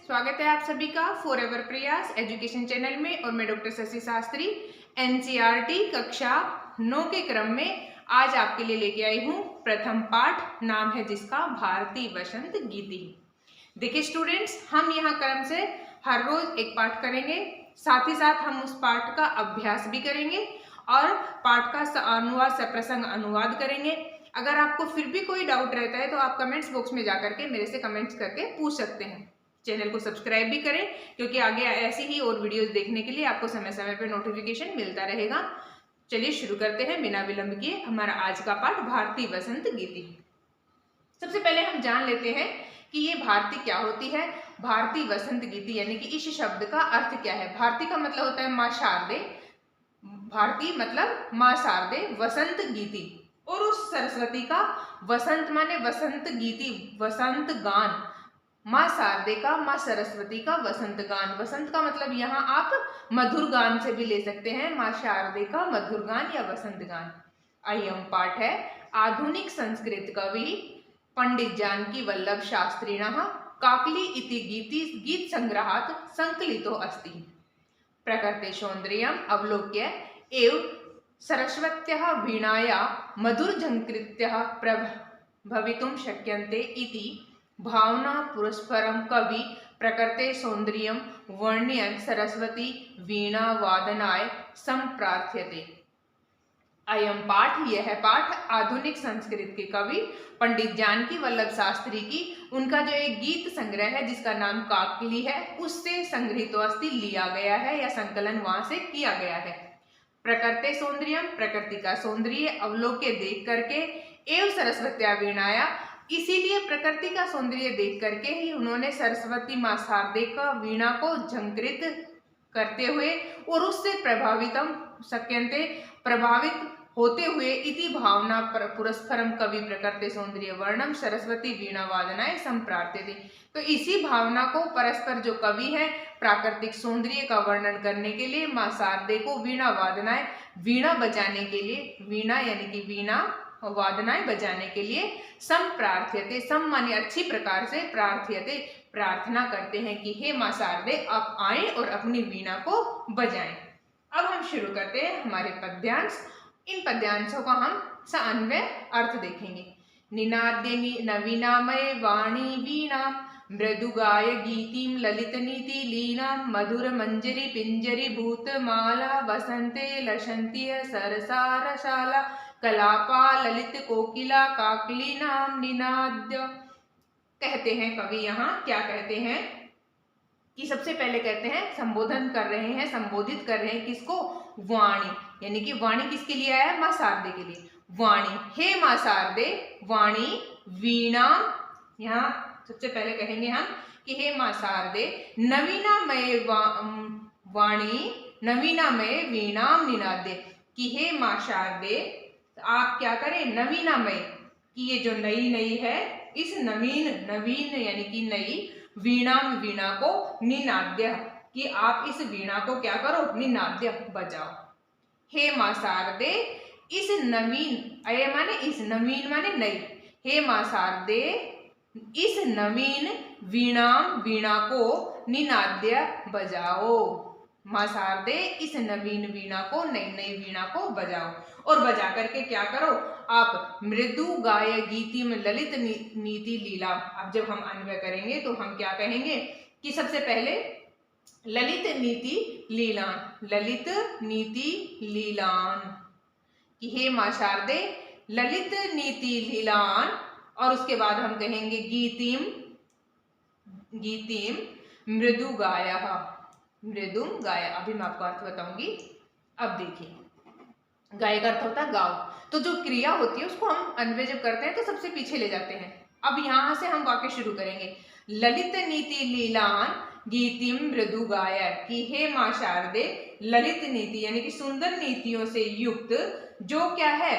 स्वागत है आप सभी का फॉरएवर प्रयास एजुकेशन चैनल में। और मैं डॉक्टर शशि शास्त्री एनसीईआरटी कक्षा 9 के क्रम में आज आपके लिए लेके आई हूँ प्रथम पाठ, नाम है जिसका भारतीय वसंत गीति। देखिए स्टूडेंट्स, हम यहाँ क्रम से हर रोज एक पाठ करेंगे, साथ ही साथ हम उस पाठ का अभ्यास भी करेंगे और पाठ का अनुवाद सप्रसंग अनुवाद करेंगे। अगर आपको फिर भी कोई डाउट रहता है तो आप कमेंट्स बॉक्स में जाकर के मेरे से कमेंट्स करके पूछ सकते हैं। चैनल को सब्सक्राइब भी करें क्योंकि आगे ऐसी ही और वीडियोस देखने के लिए आपको समय समय पर नोटिफिकेशन मिलता रहेगा। चलिए शुरू करते हैं बिना विलंब किए हमारा आज का पाठ भारतीय वसंत गीति। सबसे पहले हम जान लेते हैं कि ये भारती क्या होती है। भारतीय वसंत गीति यानी कि इस शब्द का अर्थ क्या है। भारती का मतलब होता है माँ शारदे, भारती मतलब माँ शारदे, वसंत गीति और उस सरस्वती का वसंत माने वसंत गीति, वसंत गान, माँ शारदे का माँ सरस्वती का वसंत गान। वसंत का मतलब यहाँ आप मधुर गान से भी ले सकते हैं, माँ शारदे का मधुर गान या वसंत गान। अयम पाठ है आधुनिक संस्कृत कवि पंडित जानकी वल्लभ शास्त्रिणः काकली इति गीत संग्रहात् संकलितो अस्ति। प्रकृते सौंदर्यम् अवलोक्य एव सरस्वत्यः वीणाया मधुरझंकृत्यः प्रभवितुं शक्यन्ते इति भावना पुरस्परम कवि प्रकृते सौंदर्यम वर्ण्यन सरस्वती वीणा वादनाय संप्रार्थ्यते। अयम पाठ, यह पाठ आधुनिक संस्कृत के कवि पंडित जानकी वल्लभ शास्त्री की उनका जो एक गीत संग्रह है जिसका नाम काकली है उससे संग्रहित अस्ति लिया गया है या संकलन वहां से किया गया है। प्रकृते सौंदर्यम, प्रकृति का सौंदर्य, अवलोक्य देख करके, एवं सरस्वत्या वीणाया, इसीलिए प्रकृति का सौंदर्य देख करके ही उन्होंने सरस्वती माँ शारदे का वीणा को झंकृत करते हुए और उससे प्रभावित होते हुए इति भावना पुरस्परम कवि प्रकृति सौंदर्य वर्णम सरस्वती वीणा वादनाएं संप्रार्थ्यते। तो इसी भावना को परस्पर जो कवि है प्राकृतिक सौंदर्य का वर्णन करने के लिए माँ शारदे को वीणा वादनाएं, वीणा बजाने के लिए, वीणा यानी कि वीणा वादनाएं बजाने के लिए संप्रार्थ्यते, सम माने अच्छी प्रकार से, प्रार्थ्यते प्रार्थना करते हैं कि हे माँ शारदे आप आए और अपनी वीणा को बजाएं। अब हम शुरू करते हैं हमारे पद्यांश। इन पद्यांशों का हम सान्वय अर्थ देखेंगे। निनाद्य नवीनामय वाणी वीणा मृदुगाय गीतिम ललित नीति लीना मधुर मंजरी पिंजरी भूतमाला वसंते लसंती सरसारशाला कलापा ललित कोकिला काकली नाम निनाद्य। कहते हैं कवि यहाँ क्या कहते हैं कि सबसे पहले कहते हैं संबोधन कर रहे हैं, संबोधित कर रहे हैं किसको, वाणी, यानी कि वाणी किसके लिए आया है, माँ शारदे के लिए। वाणी, हे माँ शारदे, वाणी वीणा, यहाँ सबसे पहले कहेंगे हम कि हे माँ शारदे नवीनामय वाणी नवीनामय वीणा निनाद्य, कि हे माँ शारदे आप क्या करें, नवीनामय कि ये जो नई है इस नवीन यानी कि नई वीणा को निनाद्य, कि आप इस वीणा को क्या करो, निनाद्य बजाओ। हे माँ शारदे इस नवीन, अय माने इस, नवीन माने नई, हे माँ शारदे इस नवीन वीणा को निनाद्य बजाओ। माँ शारदे इस नवीन वीणा को, नई वीणा को बजाओ और बजा करके क्या करो आप, मृदु गाय गीति में ललित नीति लीला। अब जब हम अन्वय करेंगे तो हम क्या कहेंगे कि सबसे पहले ललित नीति लीलान, ललित नीति लीलान, कि हे माँ शारदे ललित नीति लीलान, और उसके बाद हम कहेंगे गीतिम मृदु गाया, मृदुम गाया। अभी मैं आपको अर्थ बताऊंगी। अब देखिए गाय का अर्थ होता है गाओ, तो जो क्रिया होती है उसको हम अन्वय जब करते हैं तो सबसे पीछे ले जाते हैं। अब यहाँ से हम वाक्य शुरू करेंगे। ललित नीति लीलान गीतिम मृदु गाया, कि हे माँ शारदे ललित नीति यानी कि सुंदर नीतियों से युक्त, जो क्या है,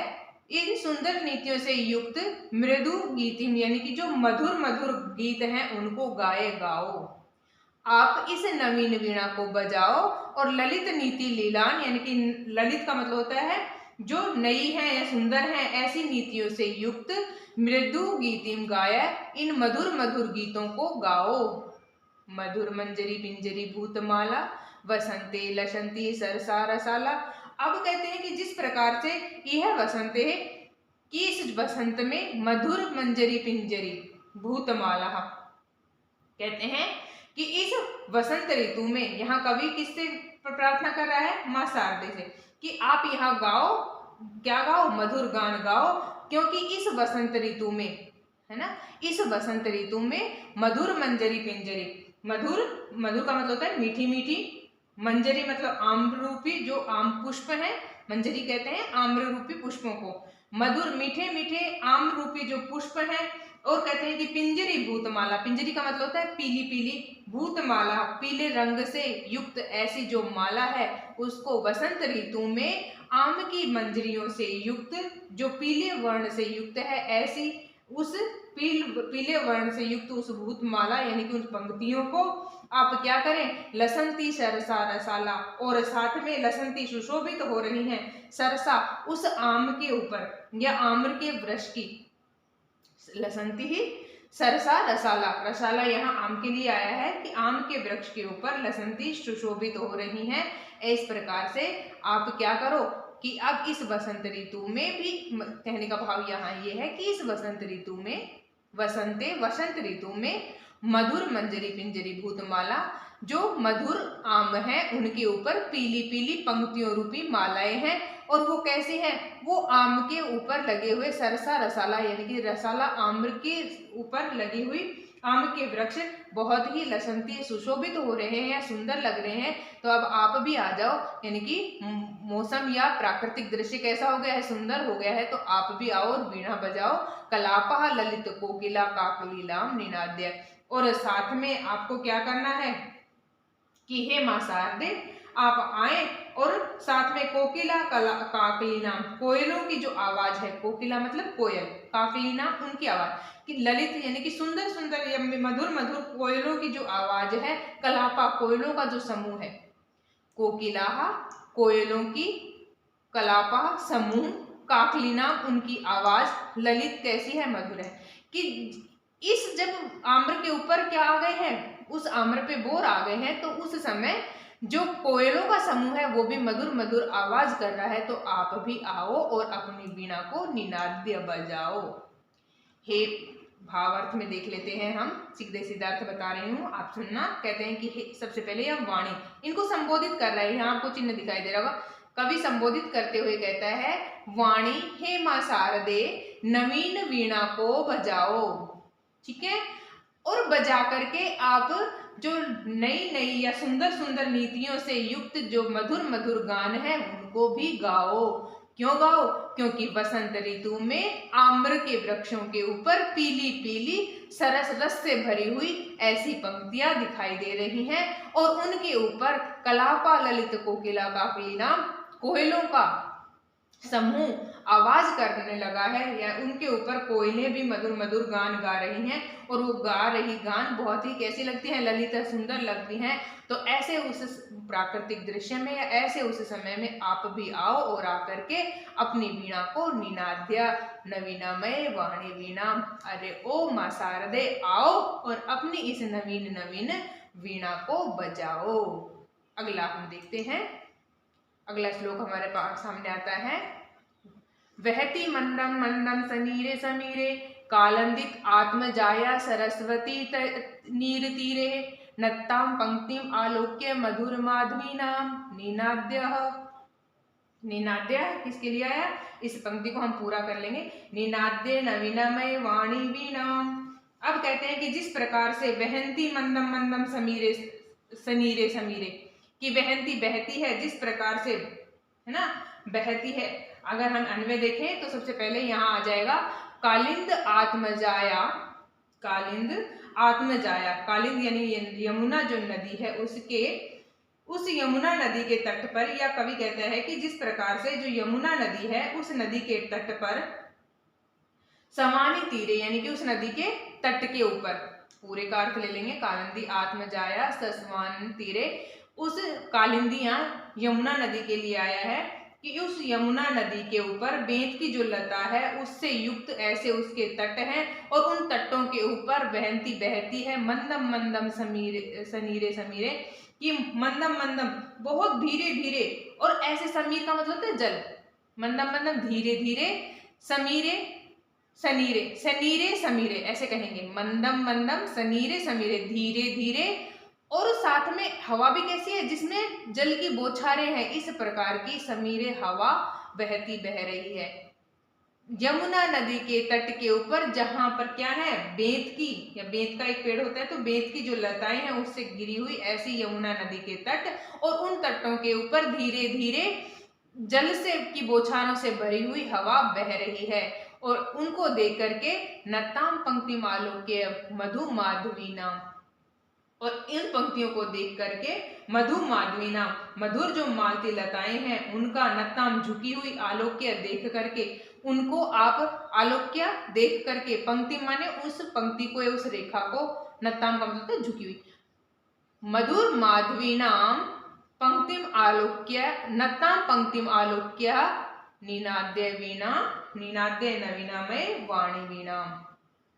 इन सुंदर नीतियों से युक्त मृदु गीतिम यानी कि जो मधुर मधुर गीत हैं उनको गाओ। आप इस नवीन वीणा को बजाओ और ललित नीति लीलान यानी कि ललित का मतलब होता है जो नई है या सुंदर है, ऐसी नीतियों से युक्त मृदु गीतिम गाया, इन मधुर मधुर गीतों को गाओ। मधुर मंजरी पिंजरी भूतमाला, वसंते लसंती सरसा रसाला। अब कहते हैं कि जिस प्रकार से यह वसंत है कि इस वसंत में मधुर मंजरी पिंजरी भूतमाला, कहते हैं कि इस वसंत ऋतु में, यहाँ कवि किससे प्रार्थना कर रहा है? मां शारदे से, कि आप यहाँ गाओ, क्या गाओ? मधुर गान गाओ, क्योंकि इस वसंत ऋतु में, है ना, इस वसंत ऋतु में मधुर मंजरी पिंजरी, मधुर, मधुर का मतलब होता है मीठी मीठी, मंजरी मतलब आम्र रूपी, जो आम पुष्प है, मंजरी कहते हैं आम्र रूपी पुष्पों को, मधुर मीठे मीठे आम रूपी जो पुष्प है। और कहते हैं कि पिंजरी भूतमाला, पिंजरी का मतलब होता है पीली पीली, भूतमाला पीले रंग से युक्त ऐसी जो माला है, उसको वसंत ऋतु में आम की मंजरियों से युक्त, जो पीले वर्ण से युक्त है, ऐसी उस पीले वर्ण से युक्त उस भूतमाला यानी कि उन पंक्तियों को आप क्या करें? लसंती सरसा रसाला, और साथ में लसंती सुशोभित हो रही हैं, सरसा उस आम के ऊपर या आम्र के वृक्ष की, लसंती ही सरसा रसाला, रसाला यहाँ आम के लिए आया है कि आम के वृक्ष के ऊपर लसंती सुशोभित हो रही हैं। इस प्रकार से आप क्या करो कि अब इस वसंत ऋतु में भी, कहने का भाव यहाँ ये है कि इस वसंत ऋतु में, वसंत ऋतु में मधुर मंजरी पिंजरी भूतमाला, जो मधुर आम है उनके ऊपर पीली पीली पंक्तियों रूपी मालाएं हैं, और वो कैसे हैं? वो आम के ऊपर लगे हुए सरसा रसाला यानी कि रसाला आम्र के ऊपर लगी हुई आम के वृक्ष बहुत ही लसंती सुशोभित हो रहे हैं, सुंदर लग रहे हैं। तो अब आप भी आ जाओ, यानी कि मौसम या प्राकृतिक दृश्य कैसा हो गया है? सुंदर हो गया है। तो आप भी आओ और वीणा बजाओ, कलापा ललित कोकिला काकलीलाम निनाद्य। और साथ में आपको क्या करना है कि हे मां शारदे, आप आए और साथ में कोकिला काकली नाम, कोयलों की जो आवाज है, कोकिला मतलब कोयल, काकली नाम उनकी आवाज, कि ललित यानी कि सुंदर सुंदर या मधुर मधुर कोयलों की जो आवाज है, कलापा कोयलों का जो समूह है, कोकिला कोयलों की, कलापा समूह, काकली नाम उनकी आवाज, ललित कैसी है? मधुर है। कि इस जब आम्र के ऊपर क्या आ गए हैं? उस आम्र पे बोर आ गए हैं, तो उस समय जो कोयलों का समूह है वो भी मधुर मधुर आवाज कर रहा है। तो आप भी आओ और अपनी वीणा को निनाद्य बजाओ। हे भावार्थ में देख लेते हैं हम, सीधे सिद्धार्थ बता रही हूँ, आप सुनना। कहते हैं कि सबसे पहले हम वाणी, इनको संबोधित कर रहे हैं, यहाँ आपको चिन्ह दिखाई दे रहा होगा, कवि संबोधित करते हुए कहता है, वाणी हे मां शारदे नवीन वीणा को बजाओ। ठीक है, और बजा करके आप जो नई नई या सुंदर सुंदर नीतियों से युक्त जो मधुर मधुर गान है उनको भी गाओ। क्यों गाओ? क्योंकि वसंत ऋतु में आम्र के वृक्षों के ऊपर पीली पीली सरस रस से भरी हुई ऐसी पंक्तियां दिखाई दे रही हैं, और उनके ऊपर कलापा ललित कोकिला काकली नाम कोयलों का समूह आवाज करने लगा है, या उनके ऊपर कोयलें भी मधुर मधुर गान गा रही हैं, और वो गा रही गान बहुत ही कैसी लगती हैं? ललित, सुंदर लगती हैं। तो ऐसे उस प्राकृतिक दृश्य में या ऐसे उस समय में आप भी आओ और आकर के अपनी वीणा को निनाद्य नवीनामय वाणी वीणा, अरे ओ मां शारदे आओ और अपनी इस नवीन नवीन वीणा को बजाओ। अगला हम देखते हैं, अगला श्लोक हमारे पास सामने आता है, वहती मंदम मंदम समीरे समीरे कालंदित आत्मजाया सरस्वती नीर तीरे नत्ताम पंक्तिम आलोक्य मधुर माधवीनाम निनाद्यः। निनाद्य किसके लिए आया? इस पंक्ति को हम पूरा कर लेंगे, निनाद्य नवीनमय वाणी वीणाम। अब कहते हैं कि जिस प्रकार से वहंती मंदम मंदम समीरे समीरे समीरे, कि वहंती बहती है, जिस प्रकार से, है ना, बहती है। अगर हम अन्वय देखें तो सबसे पहले यहाँ आ जाएगा कालिंद आत्मजाया, कालिंद आत्मजाया, कालिंद यानी यमुना जो नदी है उसके, उस यमुना नदी के तट पर, या कवि कहता है कि जिस प्रकार से जो यमुना नदी है उस नदी के तट पर, समानी तीरे यानी कि उस नदी के तट के ऊपर, पूरे का अर्थ ले लेंगे, कालिंदी आत्मजाया समान तीरे, उस कालिंदी यहाँ यमुना नदी के लिए आया है कि उस यमुना नदी के ऊपर बेंत की जो लता है उससे युक्त ऐसे उसके तट हैं और उन तटों के ऊपर बहती बहती है मंदम मंदम समीरे सनीरे समीरे, कि मंदम मंदम बहुत धीरे धीरे, और ऐसे समीर का मतलब होता है जल, मंदम मंदम धीरे धीरे, समीरे सनीरे सनीरे समीरे ऐसे कहेंगे, मंदम मंदम सनीरे समीरे धीरे धीरे, और साथ में हवा भी कैसी है जिसमें जल की बौछारें हैं, इस प्रकार की समीरे हवा बहती बह रही है यमुना नदी के तट के ऊपर, जहां पर क्या है बेंत की, या बेंत का एक पेड़ होता है तो बेंत की जो लताएं हैं उससे गिरी हुई ऐसी यमुना नदी के तट, और उन तटों के ऊपर धीरे धीरे जल से की बौछारों से भरी हुई हवा बह रही है, और उनको देख करके नताम पंक्ति आलोक्य मधु माधवी नाम, और इन पंक्तियों को देख करके मधु माधवी नाम, मधुर जो मालती लताएं हैं उनका नताम झुकी हुई आलोक्य देख करके, उनको आप आलोक्य देख करके, पंक्ति माने उस पंक्ति को, उस रेखा को, नताम का मतलब झुकी हुई, मधुर माधवी नाम पंक्तिम आलोक्य नताम पंक्तिम आलोक्य निनाद्य वीणा निनाद्य नवीनामय वाणी वीणा,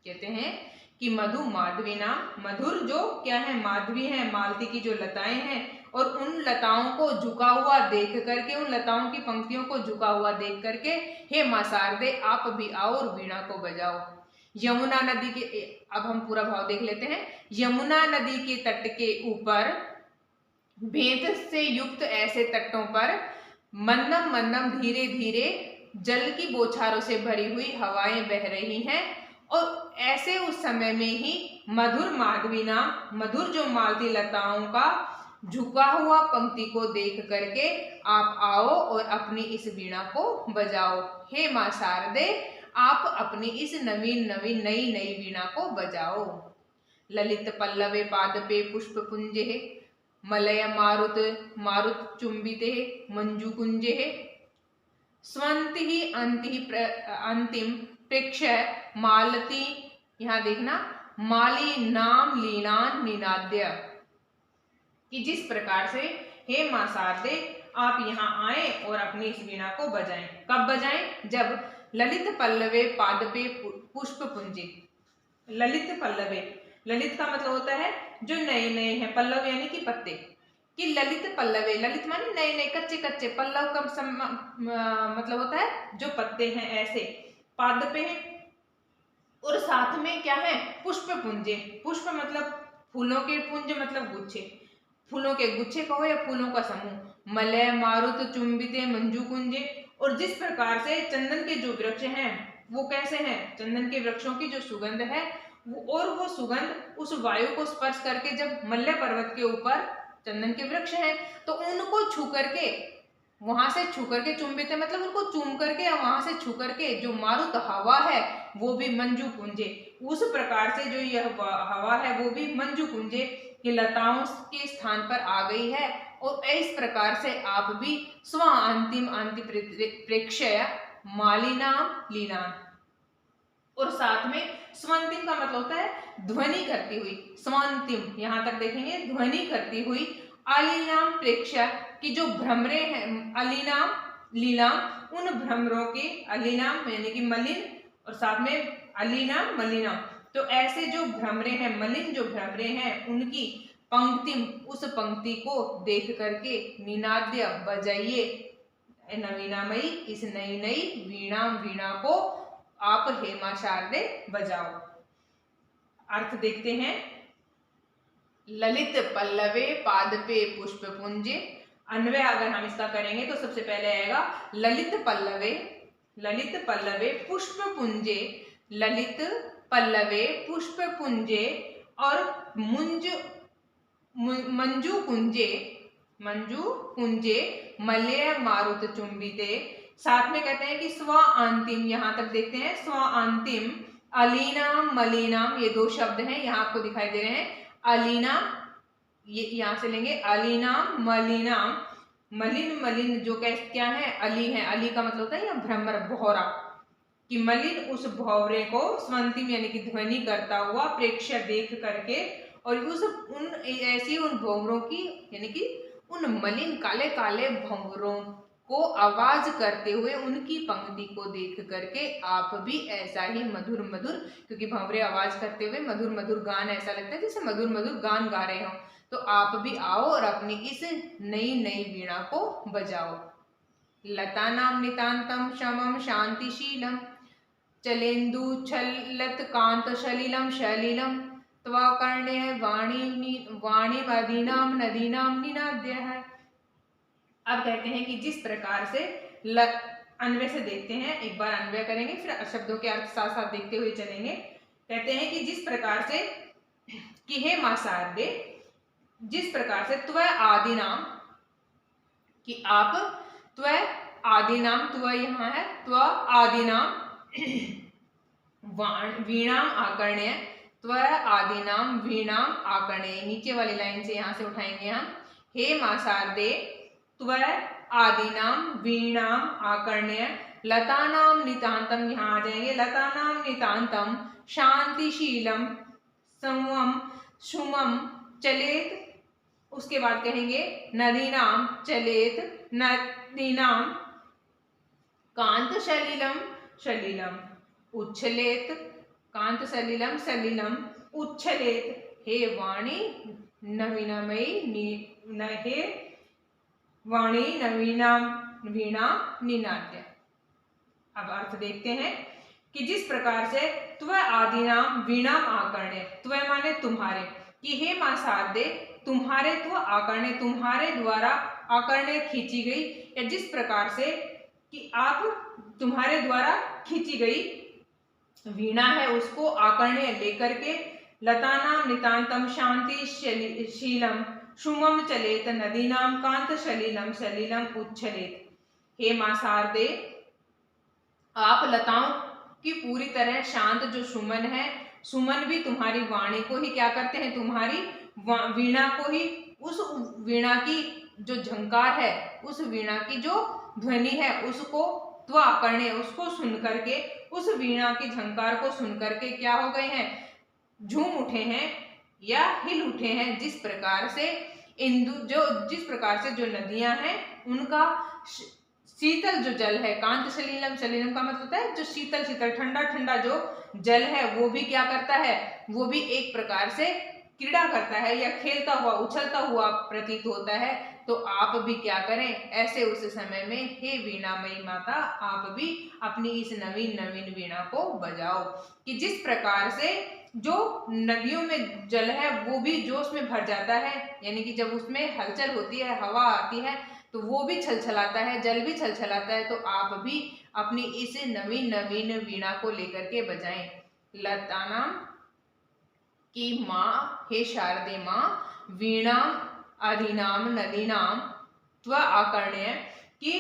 कहते हैं कि मधु माधवी नाम, मधुर जो क्या है माधवी है, मालती की जो लताएं हैं, और उन लताओं को झुका हुआ देख करके, उन लताओं की पंक्तियों को झुका हुआ देख करके, हे मां शारदे आप भी आओ और वीणा को बजाओ। यमुना नदी के, अब हम पूरा भाव देख लेते हैं। यमुना नदी के तट के ऊपर बेंत से युक्त ऐसे तटों पर मंदम मंदम धीरे धीरे जल की बौछारों से भरी हुई हवाएं बह रही हैं, और ऐसे उस समय में ही मधुर माधवी नाम, मधुर जो मालती लताओं का झुका हुआ पंक्ति को देख करके आप आओ और अपनी इस वीणा को बजाओ। हे मां शारदे आप अपनी इस नवीन नवीन नई नई वीणा को बजाओ। ललित पल्लवे पादपे पुष्प पुंजे मलय मारुत मारुत चुंबिते मंजू कुंजे स्वंति ही अंतिम प्रेक्षय मालती, यहाँ देखना माली नाम लीलान निनाद्य, कि जिस प्रकार से हे मां शारदे आप यहाँ आए और अपनी इस वीणा को बजाएं। कब बजाएं? जब ललित पल्लवे पादपे पुष्प पुंजे, ललित पल्लवे, ललित का मतलब होता है जो नए नए हैं, पल्लव यानी कि पत्ते, कि ललित पल्लवे, ललित माने नए नए कच्चे कच्चे, पल्लव का मतलब होता है जो पत्ते हैं ऐसे, पादपे हैं, और साथ में क्या है पुष्प पुंजे, पुष्प मतलब फूलों के पुंज मतलब गुच्छे, फूलों के गुच्छे कहो या फूलों का समूह, मलय मारुत चुंबिते मंजू कुंजे, और जिस प्रकार से चंदन के जो वृक्ष हैं वो कैसे हैं, चंदन के वृक्षों की जो सुगंध है और वो सुगंध उस वायु को स्पर्श करके, जब मल्य पर्वत के ऊपर चंदन के वृक्ष हैं तो उनको छू करके, वहां से छू करके, चुंबित मतलब उनको चूम करके, वहां से छू करके जो मारुत हवा है वो भी मंजू कुंजे, उस प्रकार से जो यह हवा है वो भी मंजू कुंजे की लताओं के स्थान पर आ गई है, और इस प्रकार से आप भी स्व अंतिम प्रेक्षय मालिनाम लीलान, और साथ में स्वंतिम का मतलब होता है ध्वनि करती हुई, स्वांतिम यहां तक देखेंगे ध्वनि करती हुई, अलीनाम प्रेक्षा की जो भ्रमरे हैं, अलीनाम लीलाम उन भ्रमरों के, अलीनाम यानी कि मलिन और साथ में अलीनाम मलिनाम, तो ऐसे जो भ्रमरे हैं, मलिन जो भ्रमरे हैं उनकी पंक्तिम उस पंक्ति को देख करके निनाद्य बजाइए नवीनामयी इस नई नई वीणा को आप हे मां शारदे बजाओ। अर्थ देखते हैं। ललित पल्लवे पादपे पुष्प पुंजे, अन्वय अगर हम इसका करेंगे तो सबसे पहले आएगा ललित पल्लवे पुष्प पुंजे, ललित पल्लवे पुष्प पुंजे, और मंजू कुंजे मलय मारुत चुंबिते, साथ में कहते हैं कि स्व अंतिम, यहां तक देखते हैं स्व अंतिम अलीनाम मलिनाम, ये दो शब्द हैं यहाँ आपको दिखाई दे रहे हैं, अलीना ये यहां से लेंगे, अलीनाम मलिनाम, मलिन मलिन जो क्या है अली है, अली का मतलब होता है या भ्रमर भौरा, कि मलिन उस भौरे को स्वंतिम यानी कि ध्वनि करता हुआ प्रेक्ष्य देख करके, और उन भौरों की यानी कि उन मलिन काले काले भंवरों को आवाज करते हुए उनकी पंक्ति को देख करके आप भी ऐसा ही मधुर मधुर, क्योंकि भंवरे आवाज करते हुए मधुर मधुर गान ऐसा लगता है जैसे मधुर मधुर गान गा रहे हो, तो आप भी आओ और अपनी इस नई नई वीणा को बजाओ। लतानां नितान्तं शमं शान्तिशीलं चलेन्दुच्छलत् कान्तसलिलं सलिलं त्वकर्ण्य वाणीमदीनां नदीनां निनाद्यः। अब कहते हैं कि जिस प्रकार से अन्वय से देखते हैं, एक बार अन्वय करेंगे फिर शब्दों के अर्थ साथ साथ देखते हुए चलेंगे। कहते हैं कि जिस प्रकार से कि हे मां शारदे, जिस प्रकार से त्व आदि नाम, कि आप त्व आदि नाम, त्व यहाँ है, त्व आदि नाम वीणाम आकर्ण्य, त्व आदि नाम वीणाम आकर्ण्य, नीचे वाली लाइन से यहाँ से उठाएंगे हम। हे मां शारदे त्व आदिनाम वीणाम आकर्ण्य लतानाम नितांतम, यहाँ आ जाएंगे, लतानाम नितांतम शांतिशीलम संवम सुमम चलेत, उसके बाद कहेंगे नदीनाम चलेत नदीनाम कांत सलिलम सलिलम उच्छलेत, कांत सलिलम सलिलम उच्छलेत, हे वाणी नवीनमयी हे वाणी नवीनाम वीणा निनाद्य। अब अर्थ देखते हैं कि जिस प्रकार से त्व आदिनाम वीणाम आकर्ण्य, त्व माने तुम्हारे, कि हे मां शारदे तुम्हारे, त्व आकर्ण्य तुम्हारे द्वारा, आकर्ण्य खींची गई, या जिस प्रकार से कि आप तुम्हारे द्वारा खींची गई वीणा है उसको आकर्ण्य लेकर के लतानाम नितांतम शांति शीलम सुमम चलेत नदीनाम कांत सलिलम सलिलम उच्छलेत। हे मां शारदे, आप लताओं की पूरी तरह शांत जो सुमन है, सुमन भी तुम्हारी वाणी को ही क्या करते हैं, तुम्हारी वीणा को ही, उस वीणा की जो झंकार है, उस वीणा की जो ध्वनि है उसको त्व आकर्ण्य, उसको सुन करके, उस वीणा की झंकार को सुन करके क्या हो गए हैं, झूम उठे हैं या हिल उठे हैं। जिस प्रकार से जिस प्रकार से जो नदियां हैं उनका शीतल जो जल है, कांत सलिलम, सलिलम का मतलब होता है जो शीतल शीतल ठंडा ठंडा जो जल है वो भी क्या करता है, वो भी एक प्रकार से क्रीड़ा करता है या खेलता हुआ उछलता हुआ प्रतीत होता है। तो आप भी क्या करें, ऐसे उस समय में हे वीणामयी माता, आप भी अपनी इस नवीन नवीन वीणा को बजाओ, कि जिस प्रकार से जो नदियों में जल है वो भी जोश में भर जाता है, यानी कि जब उसमें हलचल होती है, हवा आती है तो वो भी छलछलाता है, जल भी छलछलाता है, तो आप भी अपनी इस नवीन नवीन वीणा को लेकर के बजाएं। लतानाम की माँ, हे शारदे माँ, वीणाम आदिनाम नदीनाम त्व आकर्ण्य, कि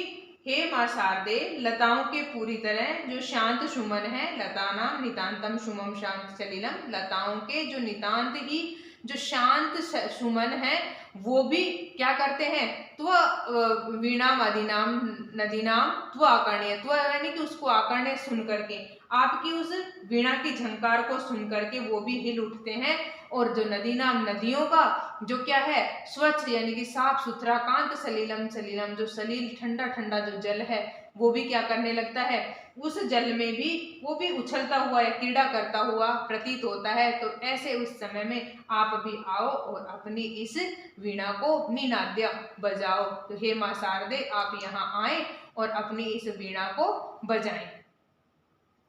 हे मां शारदे लताओं के पूरी तरह जो शांत सुमन है, लतानाम नितांतम सुमम शांत सलिलम, लताओं के जो नितांत ही जो शांत सुमन है वो भी क्या करते हैं, त्व वीणाम आदिनाम नदीनाम त्व आकर्ण्य, त्व यानी कि उसको आकर्ण्य सुन करके, आपकी उस वीणा की झंकार को सुन करके वो भी हिल उठते हैं, और जो नदीनाम नदियों का जो क्या है, स्वच्छ यानी कि साफ सुथरा, कांत सलिलम सलिलम जो सलील ठंडा ठंडा जो जल है वो भी क्या करने लगता है, उस जल में भी वो भी उछलता हुआ या क्रीड़ा करता हुआ प्रतीत होता है। तो ऐसे उस समय में आप भी आओ और अपनी इस वीणा को निनाद्य बजाओ। तो हे मां शारदे, आप यहाँ आए और अपनी इस वीणा को बजाएं।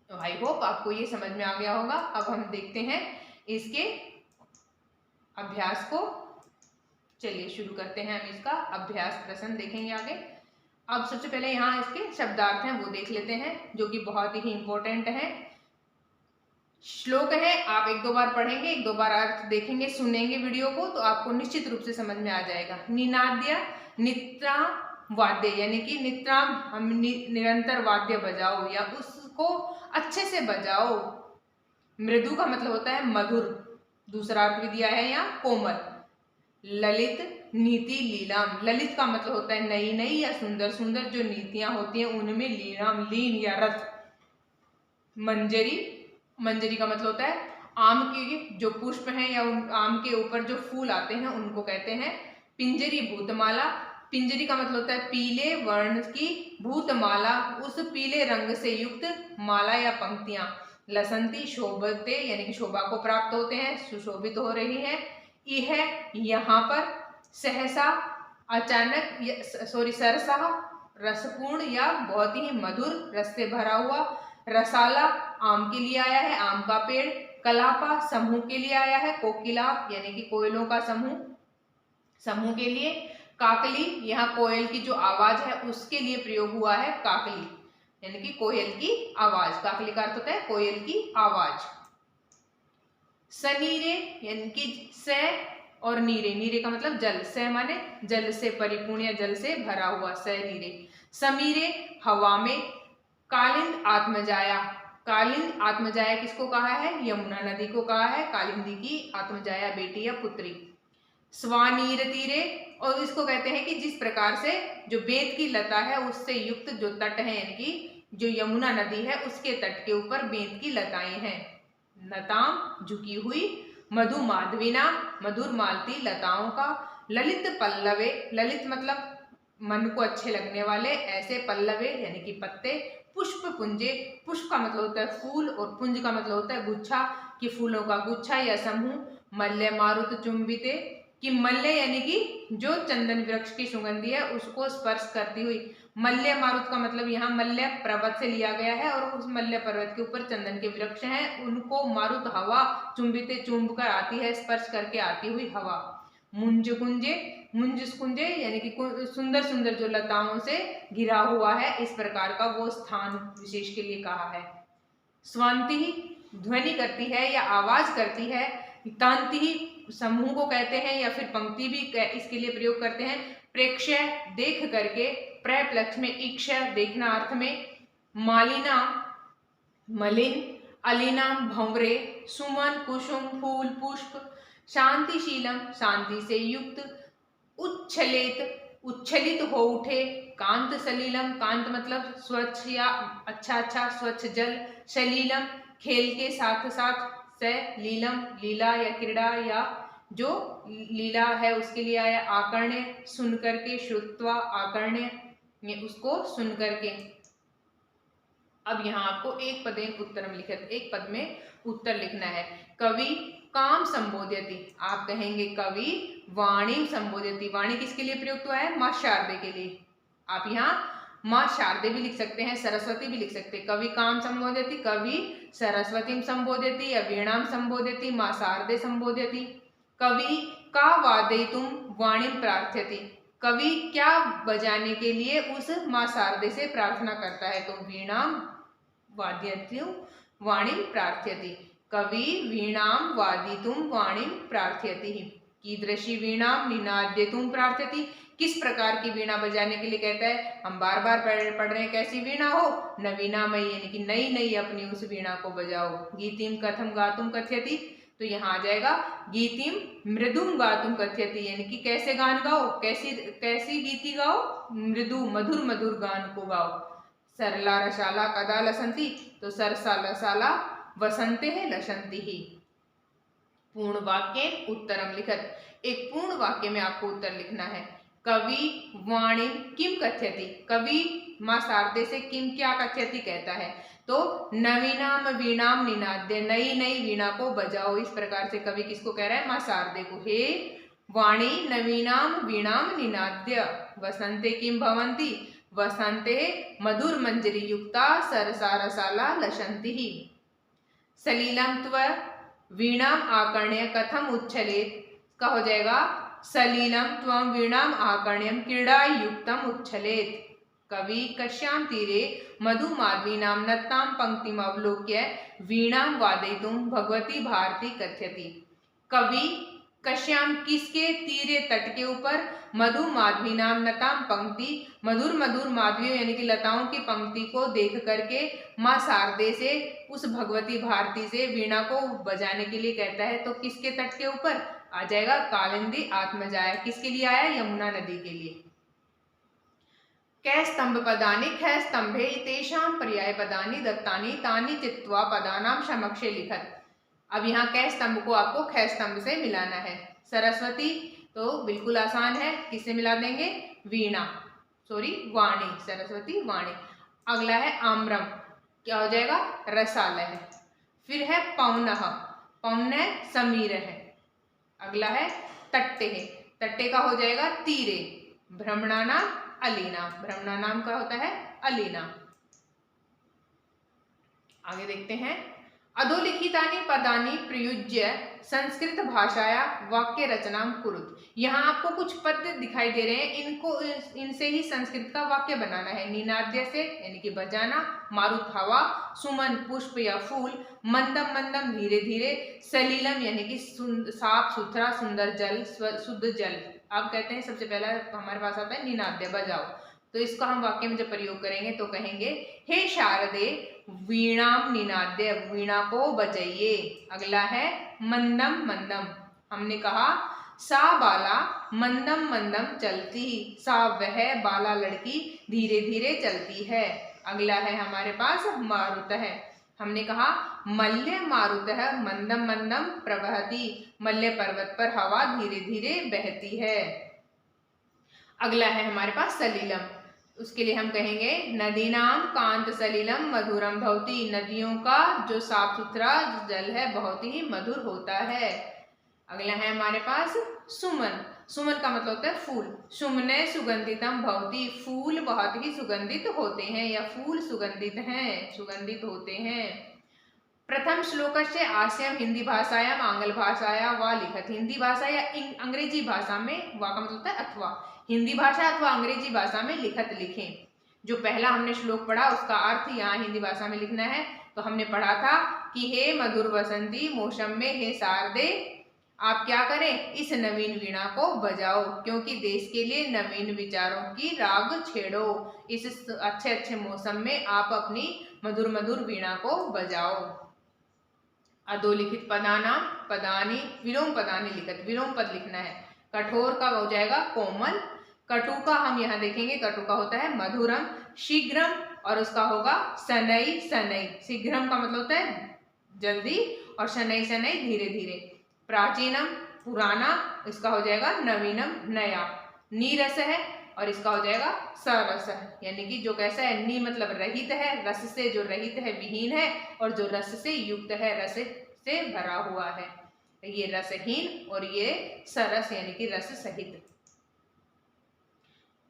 तो आई होप आपको ये समझ में आ गया होगा। अब हम देखते हैं इसके अभ्यास को। चलिए शुरू करते हैं, हम इसका अभ्यास प्रश्न देखेंगे आगे। अब सबसे पहले यहाँ इसके शब्दार्थ हैं वो देख लेते हैं, जो कि बहुत ही इंपॉर्टेंट है। श्लोक है, आप एक दो बार पढ़ेंगे, एक दो बार अर्थ देखेंगे, सुनेंगे वीडियो को, तो आपको निश्चित रूप से समझ में आ जाएगा। निनाद्य, नित्रा वाद्य, यानी कि नित्रा हम निरंतर वाद्य बजाओ या उसको अच्छे से बजाओ। मृदु का मतलब होता है मधुर, दूसरा अर्थ भी दिया है यहाँ कोमल। ललित, नीति, लीलाम, ललित का मतलब होता है नई नई या सुंदर सुंदर जो नीतियां होती हैं उनमें, लीलाम लीन या रथ। मंजरी, मंजरी का मतलब होता है आम के जो पुष्प हैं या उन आम के ऊपर जो फूल आते हैं उनको कहते हैं पिंजरी। भूतमाला, पिंजरी का मतलब होता है पीले वर्ण की भूतमाला, उस पीले रंग से युक्त माला या पंक्तियां। लसंती शोभते यानी कि शोभा को प्राप्त होते हैं, सुशोभित हो रही है। यह यहाँ पर सहसा अचानक सरसा रसपूर्ण या बहुत ही मधुर रस से भरा हुआ। रसाला आम के लिए आया है, आम का पेड़। कलापा समूह के लिए आया है, कोकिला यानी कि कोयलों का समूह, समूह के लिए। काकली यहाँ कोयल की जो आवाज है उसके लिए प्रयोग हुआ है, काकली यानी कि कोयल की आवाज। काकली का अर्थ होता है कोयल की आवाज। सनीरे यानी कि स और नीरे, नीरे का मतलब जल, स माने जल से परिपूर्ण या जल से भरा हुआ, स नीरे। समीरे हवा में। कालिंद आत्मजाया, कालिंद आत्मजाया किसको कहा है? यमुना नदी को कहा है, कालिंदी की आत्मजाया बेटी या पुत्री। स्वानीर तीरे, और इसको कहते हैं कि जिस प्रकार से जो बेत की लता है उससे युक्त जो तट है, यानी कि जो यमुना नदी है उसके तट के ऊपर बेत की लताएं हैं। लताम झुकी हुई। मधु माधविना, मधुर मालती लताओं का। ललित पल्लवे, ललित मतलब मन को अच्छे लगने वाले, ऐसे पल्लवे यानी कि पत्ते। पुष्प पुंजे, पुष्प का मतलब होता है फूल और पुंज का मतलब होता है गुच्छा, कि फूलों का गुच्छा या समूह। मल्य मारुत चुंबिते, कि मल्य यानी कि जो चंदन वृक्ष की सुगंधी है उसको स्पर्श करती हुई। मल्य मारुत का मतलब यहाँ मल्य पर्वत से लिया गया है, और उस मल्य पर्वत के ऊपर चंदन के वृक्ष हैं, उनको मारुत हवा चुंबिते चुंब कर आती है, स्पर्श करके आती हुई हवा। मुंज कुंजे, मुंज कुंजे यानी कि सुंदर सुंदर जो लताओं से घिरा हुआ है, इस प्रकार का वो स्थान विशेष के लिए कहा है। स्वांति ध्वनि करती है या आवाज करती है। तांति समूह को कहते हैं या फिर पंक्ति भी इसके लिए प्रयोग करते हैं। प्रेक्ष्य देख करके, प्रप्लक्ष में, इक्ष्य देखना अर्थ में। मालिना मलिन, अलिना भंवरे, सुमन कुसुम फूल पुष्प। शांतिशीलम शांति से युक्त। उच्छलित उच्छलित हो उठे। कांत सलीलम, कांत मतलब स्वच्छ या अच्छा अच्छा स्वच्छ जल। सलीलम खेल के साथ साथ। स लीलम लीला या क्रीड़ा या जो लीला है उसके लिए आया। आकर्ण्य सुन करके, श्रुत्वा आकर्ण्य उसको सुन करके। अब यहाँ आपको एक पद एक उत्तरम लिखित, एक पद में उत्तर लिखना है। कवि काम संबोध्यति, आप कहेंगे कवि वाणी संबोध्यति। वाणी किसके लिए प्रयुक्त हुआ है? माँ शारदे के लिए। आप यहाँ माँ शारदे भी लिख सकते हैं, सरस्वती भी लिख सकते हैं। कवि काम संबोध्यति, कवि सरस्वती संबोध्यति या वीणाम संबोध्यति, माँ शारदे संबोध्यति। कवि का वादयितुम वाणी प्रार्थयति, कवि क्या बजाने के लिए उस माँ शारदे से प्रार्थना करता है? तो वीणाम वाद्यतुम वाणी प्रार्थयति, कवि वीणाम वादितुम वाणी प्रार्थयति। कीदृशी वीणाम निनाद्यतुम प्रार्थयति, किस प्रकार की वीणा बजाने के लिए कहता है? हम बार बार पढ़ रहे हैं, कैसी वीणा हो? नवीनामयी यानी कि नई नई अपनी उस वीणा को बजाओ। गीतिम कथम गातुम कथयति, तो यहाँ आ जाएगा गीतिम मृदुम गातुम कथयति, यानी कि कैसे गान गाओ, कैसी कैसी गीति गाओ? मृदु मधुर मधुर गान को गाओ। सरला रसाला कदा लसंती, तो सरसा लसाला वसंते है लसंती ही। पूर्ण वाक्य उत्तरम लिखत, एक पूर्ण वाक्य में आपको उत्तर लिखना है। कवि वाणी किम कथ्यति, कवि माँ शारदे से किम क्या कथ्यति कहता है? तो नवीनाम वीणाम निनाद्य, नई नई वीणा को बजाओ। इस प्रकार से कवि किसको कह रहा है? माँ शारदे को। हे वाणी नवीनाम वीणाम निनाद्य वसंते किम भवंती, वसंते मधुर मंजरी युक्ता सरसा रसाला लसंती ही। सलीलम त्व वीणाम आकर्ण्य कथम उच्छलेत, का हो जाएगा सलीलम त्वं वीणाम आकर्ण्यम क्रीड़ा युक्तम उच्छलेत। कवि कश्याम तीरे मधु माधवीनाम नत्ताम पंक्तिम अवलोक्य वीणाम वादयितुम भगवती भारती कथ्यति। कवि कश्याम किसके तीरे तट के ऊपर, मधु माधवी नाम नताम पंक्ति, मधुर मधुर माधवियों यानी कि लताओं की पंक्ति को देख करके माँ शारदे से, उस भगवती भारती से वीणा को बजाने के लिए कहता है। तो किसके तट के ऊपर आ जाएगा? कालिंदी आत्मजाया। किसके लिए आया? यमुना नदी के लिए। कै स्तंभ पदानि ख स्तंभे तेषां पर्याय पदानि दत्तानि तानि चित्वा पदानां समक्षे लिखत। अब यहाँ कै स्तंभ को आपको ख स्तंभ से मिलाना है। सरस्वती, तो बिल्कुल आसान है, किससे मिला देंगे? वीणा, सॉरी वाणी, सरस्वती वाणी। अगला है आम्रम, क्या हो जाएगा? रसालय है। फिर है पौनः, पौनः समीर है। अगला है तट्टे, तट्टे का हो जाएगा तीरे। भ्रमणानाम अलीना, भ्रमणानाम का होता है अलीना। आगे देखते हैं, अधोलिखितानि पदानि प्रयुज्य संस्कृत भाषाया वाक्य रचनाम कुरुत। यहाँ आपको कुछ पद दिखाई दे रहे हैं, इनसे ही संस्कृत का वाक्य बनाना है। निनाद्य से यानी कि बजाना, मारुत हवा, सुमन पुष्प या फूल, मंदम मंदम धीरे धीरे, सलीलम यानी कि साफ सुथरा सुंदर जल, शुद्ध जल। आप कहते हैं सबसे पहला हमारे पास आता है निनाद्य, बजाओ। तो इसको हम वाक्य में जब प्रयोग करेंगे तो कहेंगे, हे शारदे वीणाम निनाद्य, वीणा को बजाइए। अगला है मंदम मंदम, हमने कहा सा बाला मंदम मंदम चलती, सा वह बाला लड़की धीरे धीरे चलती है। अगला है हमारे पास मारुत है, हमने कहा मल्य मारुत है मंदम मंदम प्रवहती, मल्य पर्वत पर हवा धीरे धीरे बहती है। अगला है हमारे पास सलीलम, उसके लिए हम कहेंगे नदीनाम कांत सलीलम मधुरम भवती, नदियों का जो साफ सुथरा जल है बहुत ही मधुर होता है। अगला है हमारे पास सुमन, सुमन का मतलब होता है फूल। सुमने सुगंधितम भवती, फूल बहुत ही सुगंधित होते हैं या फूल सुगंधित हैं, सुगंधित होते हैं। प्रथम श्लोक से आस्यम हिंदी भाषायाम आंग्ल भाषाया व लिखत, हिंदी भाषा या अंग्रेजी भाषा में, वा का मतलब होता है अथवा, हिंदी भाषा अथवा अंग्रेजी भाषा में लिखत लिखें। जो पहला हमने श्लोक पढ़ा उसका अर्थ यहाँ हिंदी भाषा में लिखना है। तो हमने पढ़ा था कि हे मधुर बसंती मौसम में हे शारदे, आप क्या करें? इस नवीन वीणा को बजाओ, क्योंकि देश के लिए नवीन विचारों की राग छेड़ो। इस अच्छे अच्छे मौसम में आप अपनी मधुर मधुर वीणा को बजाओ। अधोलिखित पदानाम पदानी विलोम पदानी लिखत, विलोम पद लिखना है। कठोर का हो जाएगा कोमल, कटु का हम यहाँ देखेंगे, कटु का होता है मधुरम, शीघ्रम और उसका होगा शनई शनई। शीघ्रम का मतलब होता है जल्दी और शनई शनई धीरे धीरे। प्राचीनम पुराना, इसका हो जाएगा नवीनम नया। नीरस है और इसका हो जाएगा सरस है, यानी कि जो कैसा है, नी मतलब रहित है, रस से जो रहित है विहीन है, और जो रस से युक्त है रस से भरा हुआ है। ये रसहीन और ये सरस यानी कि रस सहित।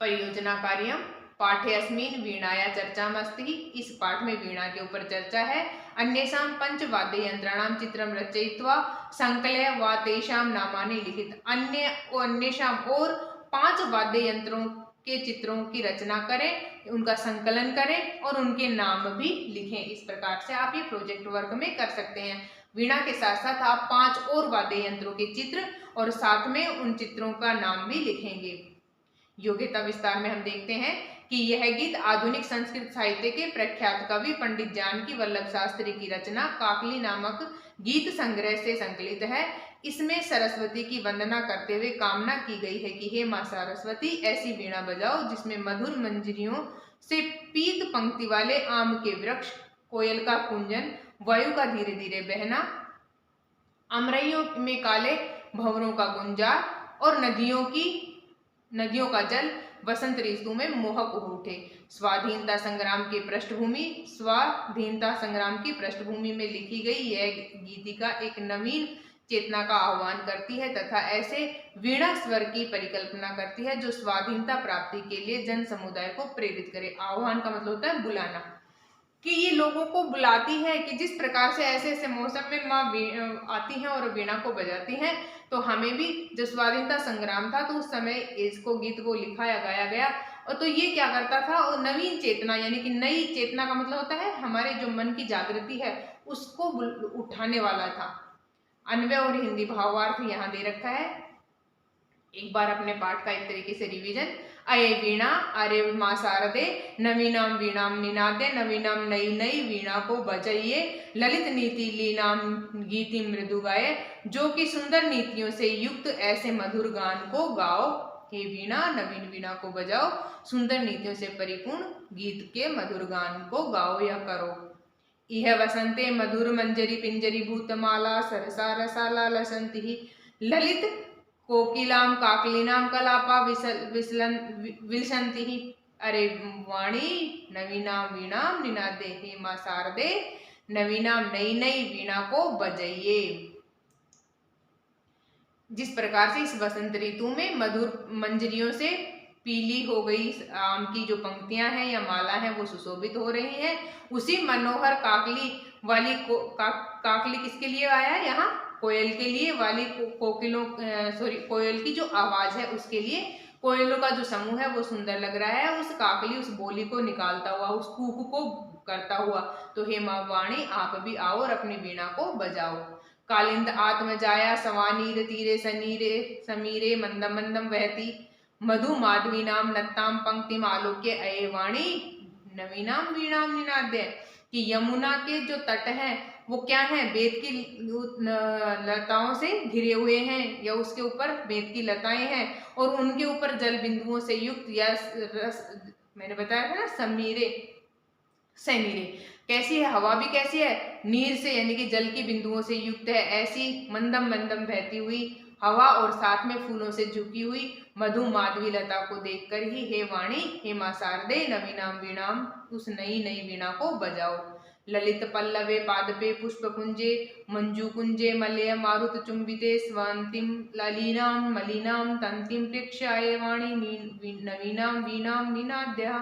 परियोजना कार्यम पाठे अस्मिन् वीणाया चर्चामस्ति, इस पाठ में वीणा के ऊपर चर्चा है। अन्येषां पंच वाद्य यंत्राणां चित्रं रचयित्वा संकलय व तेषां नामानि लिखित, अन्येषां और 5 वाद्य यंत्रों के चित्रों की रचना करें, उनका संकलन करें और उनके नाम भी लिखें। इस प्रकार से आप ये प्रोजेक्ट वर्क में कर सकते हैं। वीणा के साथ साथ आप 5 और वाद्य यंत्रों के चित्र और साथ में उन चित्रों का नाम भी लिखेंगे। योग्यता विस्तार में हम देखते हैं कि यह गीत आधुनिक संस्कृत साहित्य के प्रख्यात कवि पंडित जानकी वल्लभ शास्त्री की रचना काकली नामक गीत संग्रह से संकलित है। इसमें सरस्वती की वंदना करते हुए कामना की गई है कि हे माँ सरस्वती, ऐसी वीणा बजाओ जिसमें मधुर मंजरियों से पीत पंक्ति वाले आम के वृक्ष, कोयल का कुंजन, वायु का धीरे धीरे बहना, अमरइयों में काले भंवरों का गुंजार और नदियों का जल वसंत ऋतु में मोहक उठे। स्वाधीनता संग्राम की पृष्ठभूमि में लिखी गई यह गीतिका एक नवीन चेतना का आह्वान करती है तथा ऐसे वीणा स्वर की परिकल्पना करती है जो स्वाधीनता प्राप्ति के लिए जन समुदाय को प्रेरित करे। आह्वान का मतलब होता है बुलाना, कि ये लोगों को बुलाती है कि जिस प्रकार से ऐसे ऐसे मौसम में माँ आती हैं और वीणा को बजाती हैं, तो हमें भी जो स्वाधीनता संग्राम था तो उस समय इसको गीत को लिखाया गाया गया। और तो ये क्या करता था, और नवीन चेतना यानी कि नई चेतना का मतलब होता है हमारे जो मन की जागृति है उसको उठाने वाला था। अन्वय और हिंदी भावार्थ यहाँ दे रखा है। एक बार अपने पाठ का एक तरीके से रिवीजन। अये वीणा अरे माँ शारदे, नवीनाम वीणाम निनादे, नवीनाम नई नई वीणा को बजाइए, ललित नीति लीनाम गीति मृदु गाये, जो कि सुंदर नीतियों से युक्त ऐसे मधुर गान को गाओ। हे वीणा, नवीन वीणा को बजाओ, सुंदर नीतियों से परिपूर्ण गीत के मधुर गान को गाओ या करो। इह वसंते मधुर मंजरी पिंजरी भूतमाला सरसा रसाला लसंती, ललित कोकिलां काकलिनां कलापा विलसन्ति। अरे वाणी नवीनां वीणां निनादे, हे मां शारदे नवीनां नई नई वीणा को बजाइए। जिस प्रकार से इस वसंत ऋतु में मधुर मंजरियों से पीली हो गई आम की जो पंक्तियां हैं या माला है वो सुशोभित हो रही हैं, उसी मनोहर काकली वाली काकली किसके लिए आया है यहाँ? कोयल के लिए वाली कोकिलों कोयल की जो आवाज है उसके लिए। कोयलों का जो समूह है वो सुंदर लग रहा है उस काकली उस बोली को निकालता हुआ, उस कूक को करता हुआ। तो हे मां वाणी आप भी आओ और अपनी वीणा को बजाओ। कालिंद आत्म जाया सवानीर तीरे सनीरे समीरे मंदम मंदम वहती, मधु माधवीनाम नत्ताम पंक्तिम आलोक्य अये वाणी नवीनाम वीणाम निनाद्य। कि यमुना के जो तट हैं वो क्या है? बेत की लताओं से घिरे हुए हैं, या उसके ऊपर बेत की लताएं हैं और उनके ऊपर जल बिंदुओं से युक्त या मैंने बताया था ना समीरे समीरे। कैसी है? हवा भी कैसी है? नीर से यानी कि जल की बिंदुओं से युक्त है, ऐसी मंदम मंदम बहती हुई हवा और साथ में फूलों से झुकी हुई मधु माधवी लता को देखकर ही हे वाणी हे मां शारदे नवीनाम वीणाम, उस नई नई वीणा को बजाओ। ललित पल्लवे पादपे पुष्प कुंजे मंजू कुंजे मलय मारुत चुंबिते स्वांतिम ललीनाम मलिनाम तंतिम प्रेक्षाये वाणी नवीनाम वीणाम निनाद्या।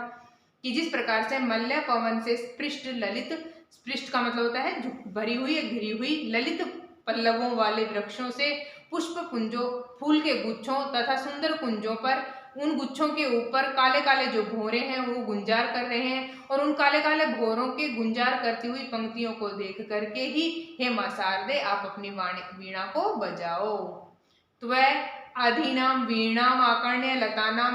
कि जिस प्रकार से मल्य पवन से स्पृष्ट ललित, स्पृष्ट का मतलब होता है भरी हुई घिरी हुई, ललित पल्लवों वाले वृक्षों से पुष्प कुंजों फूल के गुच्छों तथा सुंदर कुंजों पर उन गुच्छों के ऊपर काले काले जो भौरे हैं वो गुंजार कर रहे हैं, और उन काले काले भौरों के गुंजार करती हुई पंक्तियों को देख करके ही हे मां शारदे आप अपनी वीणा को बजाओ। त्वय आधीनाम वीणाम आकर्ण्य लतानाम